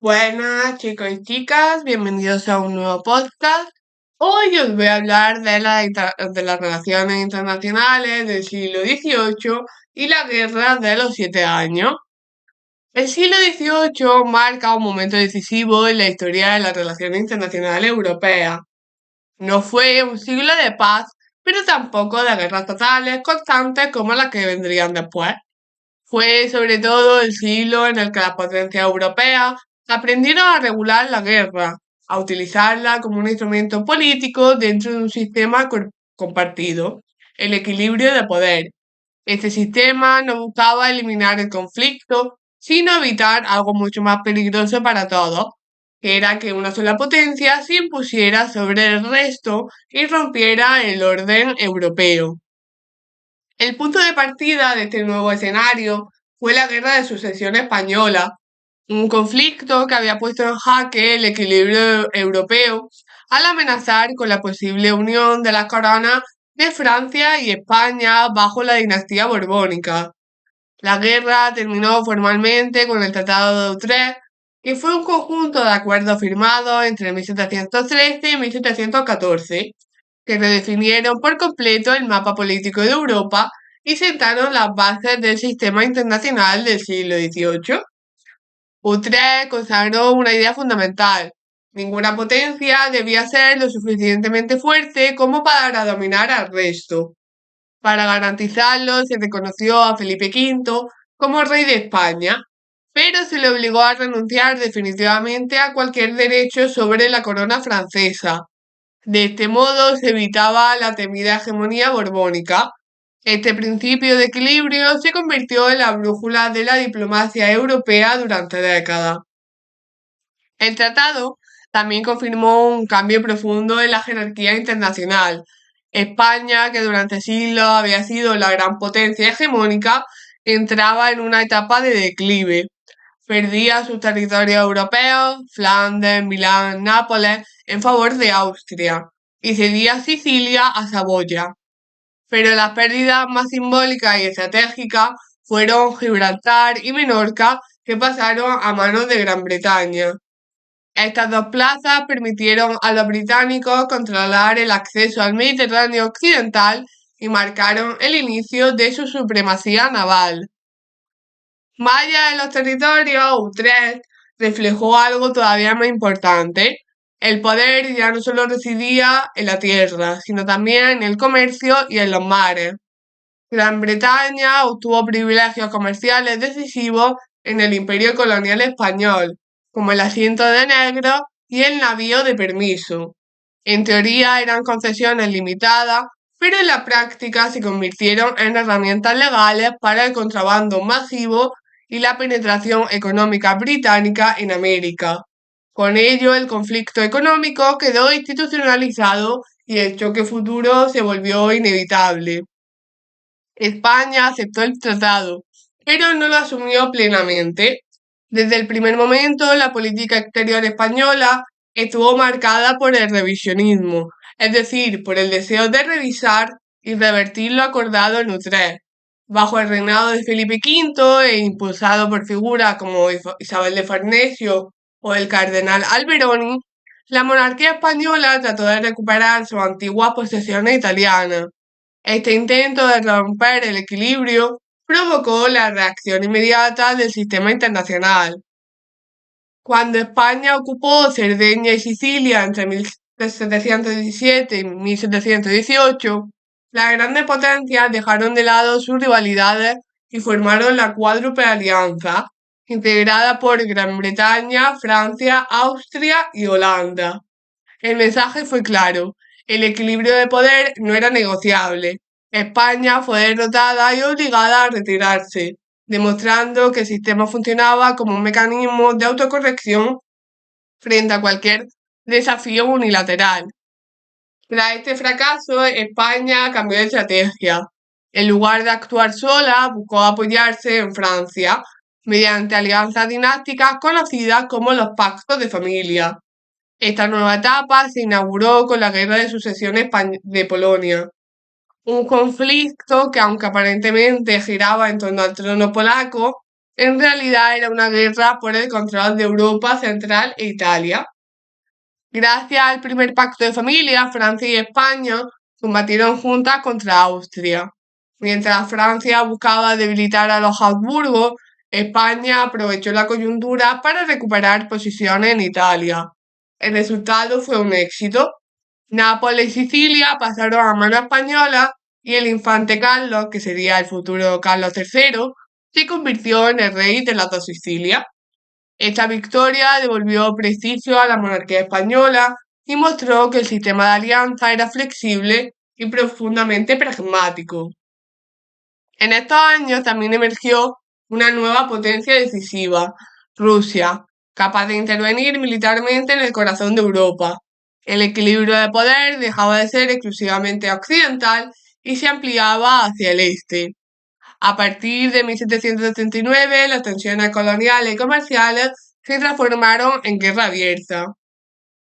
Buenas chicos y chicas, bienvenidos a un nuevo podcast. Hoy os voy a hablar de las relaciones internacionales del siglo XVIII y la guerra de los 7 años. El siglo XVIII marca un momento decisivo en la historia de las relaciones internacionales europeas. No fue un siglo de paz, pero tampoco de guerras totales constantes como las que vendrían después. Fue sobre todo el siglo en el que las potencias europeas aprendieron a regular la guerra, a utilizarla como un instrumento político dentro de un sistema compartido, el equilibrio de poder. Este sistema no buscaba eliminar el conflicto, sino evitar algo mucho más peligroso para todos, que era que una sola potencia se impusiera sobre el resto y rompiera el orden europeo. El punto de partida de este nuevo escenario fue la Guerra de Sucesión Española, un conflicto que había puesto en jaque el equilibrio europeo al amenazar con la posible unión de las coronas de Francia y España bajo la dinastía borbónica. La guerra terminó formalmente con el Tratado de Utrecht, que fue un conjunto de acuerdos firmados entre 1713 y 1714, que redefinieron por completo el mapa político de Europa y sentaron las bases del sistema internacional del siglo XVIII. Utrecht consagró una idea fundamental: ninguna potencia debía ser lo suficientemente fuerte como para dominar al resto. Para garantizarlo, se reconoció a Felipe V como rey de España, pero se le obligó a renunciar definitivamente a cualquier derecho sobre la corona francesa. De este modo se evitaba la temida hegemonía borbónica. Este principio de equilibrio se convirtió en la brújula de la diplomacia europea durante décadas. El tratado también confirmó un cambio profundo en la jerarquía internacional. España, que durante siglos había sido la gran potencia hegemónica, entraba en una etapa de declive. Perdía sus territorios europeos, Flandes, Milán, Nápoles, en favor de Austria, y cedía Sicilia a Saboya. Pero las pérdidas más simbólicas y estratégicas fueron Gibraltar y Menorca, que pasaron a manos de Gran Bretaña. Estas dos plazas permitieron a los británicos controlar el acceso al Mediterráneo occidental y marcaron el inicio de su supremacía naval. Más allá de los territorios, Utrecht reflejó algo todavía más importante. El poder ya no solo residía en la tierra, sino también en el comercio y en los mares. Gran Bretaña obtuvo privilegios comerciales decisivos en el imperio colonial español, como el asiento de negro y el navío de permiso. En teoría eran concesiones limitadas, pero en la práctica se convirtieron en herramientas legales para el contrabando masivo y la penetración económica británica en América. Con ello, el conflicto económico quedó institucionalizado y el choque futuro se volvió inevitable. España aceptó el tratado, pero no lo asumió plenamente. Desde el primer momento, la política exterior española estuvo marcada por el revisionismo, es decir, por el deseo de revisar y revertir lo acordado en Utrecht. Bajo el reinado de Felipe V e impulsado por figuras como Isabel de Farnesio o el cardenal Alberoni, la monarquía española trató de recuperar sus antiguas posesiones italianas. Este intento de romper el equilibrio provocó la reacción inmediata del sistema internacional. Cuando España ocupó Cerdeña y Sicilia entre 1717 y 1718, las grandes potencias dejaron de lado sus rivalidades y formaron la Cuádruple Alianza, integrada por Gran Bretaña, Francia, Austria y Holanda. El mensaje fue claro: el equilibrio de poder no era negociable. España fue derrotada y obligada a retirarse, demostrando que el sistema funcionaba como un mecanismo de autocorrección frente a cualquier desafío unilateral. Tras este fracaso, España cambió de estrategia. En lugar de actuar sola, buscó apoyarse en Francia mediante alianzas dinásticas conocidas como los pactos de familia. Esta nueva etapa se inauguró con la Guerra de Sucesión de Polonia, un conflicto que, aunque aparentemente giraba en torno al trono polaco, En realidad era una guerra por el control de Europa Central e Italia. Gracias al primer pacto de familia, Francia y España combatieron juntas contra Austria. Mientras Francia buscaba debilitar a los Habsburgo, España aprovechó la coyuntura para recuperar posiciones en Italia. El resultado fue un éxito. Nápoles y Sicilia pasaron a mano española y el infante Carlos, que sería el futuro Carlos III, se convirtió en el rey de las dos Sicilias. Esta victoria devolvió prestigio a la monarquía española y mostró que el sistema de alianza era flexible y profundamente pragmático. En estos años también emergió una nueva potencia decisiva, Rusia, capaz de intervenir militarmente en el corazón de Europa. El equilibrio de poder dejaba de ser exclusivamente occidental y se ampliaba hacia el este. A partir de 1779, las tensiones coloniales y comerciales se transformaron en guerra abierta.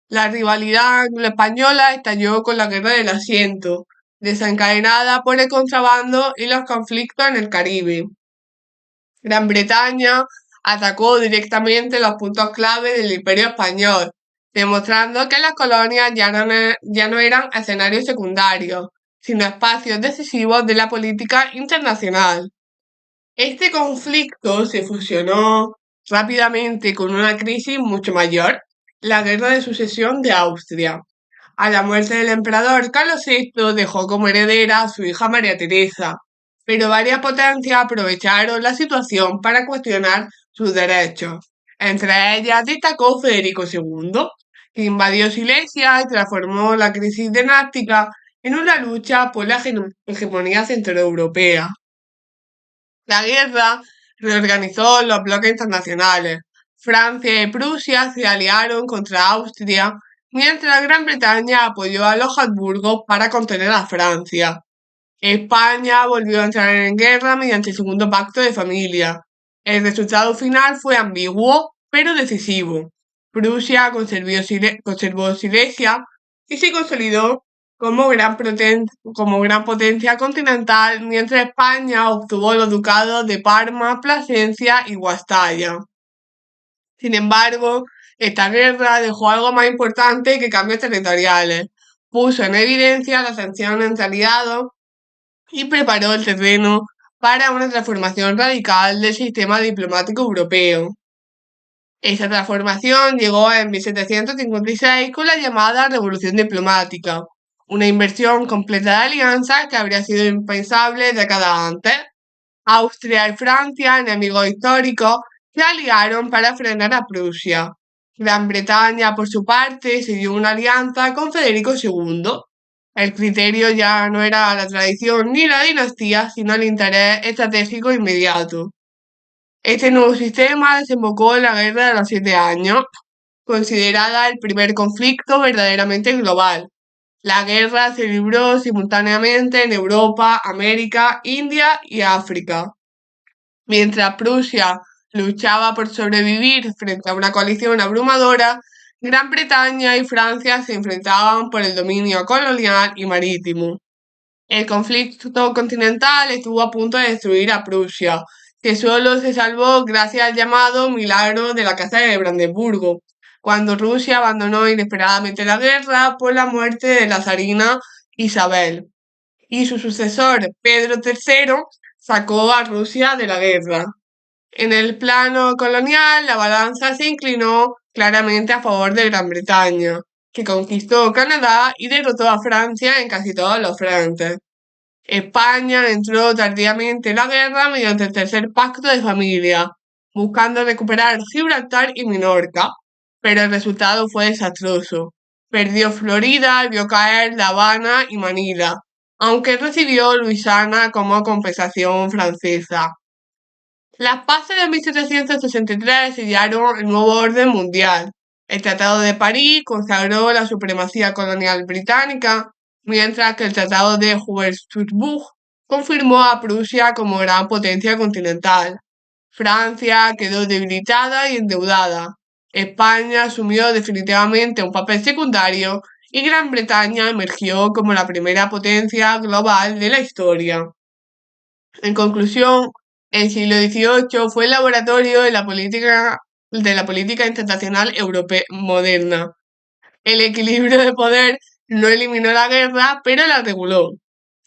La rivalidad anglo-española estalló con la Guerra del Asiento, desencadenada por el contrabando y los conflictos en el Caribe. Gran Bretaña atacó directamente los puntos clave del Imperio Español, demostrando que las colonias ya no eran escenarios secundarios, sino espacios decisivos de la política internacional. Este conflicto se fusionó rápidamente con una crisis mucho mayor, la Guerra de Sucesión de Austria. A la muerte del emperador Carlos VI dejó como heredera a su hija María Teresa, pero varias potencias aprovecharon la situación para cuestionar sus derechos. Entre ellas destacó Federico II, que invadió Silesia y transformó la crisis dinástica en una lucha por la hegemonía centroeuropea. La guerra reorganizó los bloques internacionales. Francia y Prusia se aliaron contra Austria, mientras Gran Bretaña apoyó a los Habsburgos para contener a Francia. España volvió a entrar en guerra mediante el segundo pacto de familia. El resultado final fue ambiguo, pero decisivo. Prusia conservó Silesia y se consolidó como gran potencia continental, mientras España obtuvo los ducados de Parma, Plasencia y Guastalla. Sin embargo, esta guerra dejó algo más importante que cambios territoriales. Puso en evidencia la tensión entre aliados y preparó el terreno para una transformación radical del sistema diplomático europeo. Esa transformación llegó en 1756 con la llamada Revolución Diplomática, una inversión completa de alianzas que habría sido impensable décadas antes. Austria y Francia, enemigos históricos, se aliaron para frenar a Prusia. Gran Bretaña, por su parte, se dio una alianza con Federico II. El criterio ya no era la tradición ni la dinastía, sino el interés estratégico inmediato. Este nuevo sistema desembocó en la Guerra de los 7 Años, considerada el primer conflicto verdaderamente global. La guerra se libró simultáneamente en Europa, América, India y África. Mientras Prusia luchaba por sobrevivir frente a una coalición abrumadora, Gran Bretaña y Francia se enfrentaban por el dominio colonial y marítimo. El conflicto continental estuvo a punto de destruir a Prusia, que solo se salvó gracias al llamado milagro de la Casa de Brandeburgo, cuando Rusia abandonó inesperadamente la guerra por la muerte de la zarina Isabel, y su sucesor, Pedro III, sacó a Rusia de la guerra. En el plano colonial, la balanza se inclinó claramente a favor de Gran Bretaña, que conquistó Canadá y derrotó a Francia en casi todos los frentes. España entró tardíamente en la guerra mediante el tercer pacto de familia, buscando recuperar Gibraltar y Menorca, pero el resultado fue desastroso. Perdió Florida y vio caer La Habana y Manila, aunque recibió Luisiana como compensación francesa. Las paces de 1763 sellaron el nuevo orden mundial. El Tratado de París consagró la supremacía colonial británica, mientras que el Tratado de Würzburg confirmó a Prusia como gran potencia continental. Francia quedó debilitada y endeudada. España asumió definitivamente un papel secundario y Gran Bretaña emergió como la primera potencia global de la historia. En conclusión, El siglo XVIII fue el laboratorio de la política internacional europea moderna. El equilibrio de poder no eliminó la guerra, pero la reguló.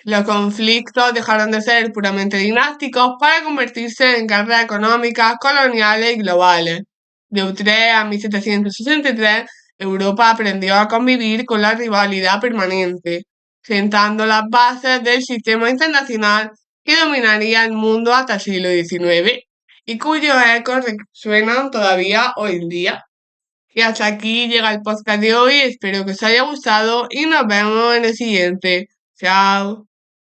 Los conflictos dejaron de ser puramente dinásticos para convertirse en guerras económicas, coloniales y globales. De Utrecht a 1763, Europa aprendió a convivir con la rivalidad permanente, sentando las bases del sistema internacional que dominaría el mundo hasta el siglo XIX y cuyos ecos resuenan todavía hoy en día. Y hasta aquí llega el podcast de hoy, espero que os haya gustado y nos vemos en el siguiente. Chao.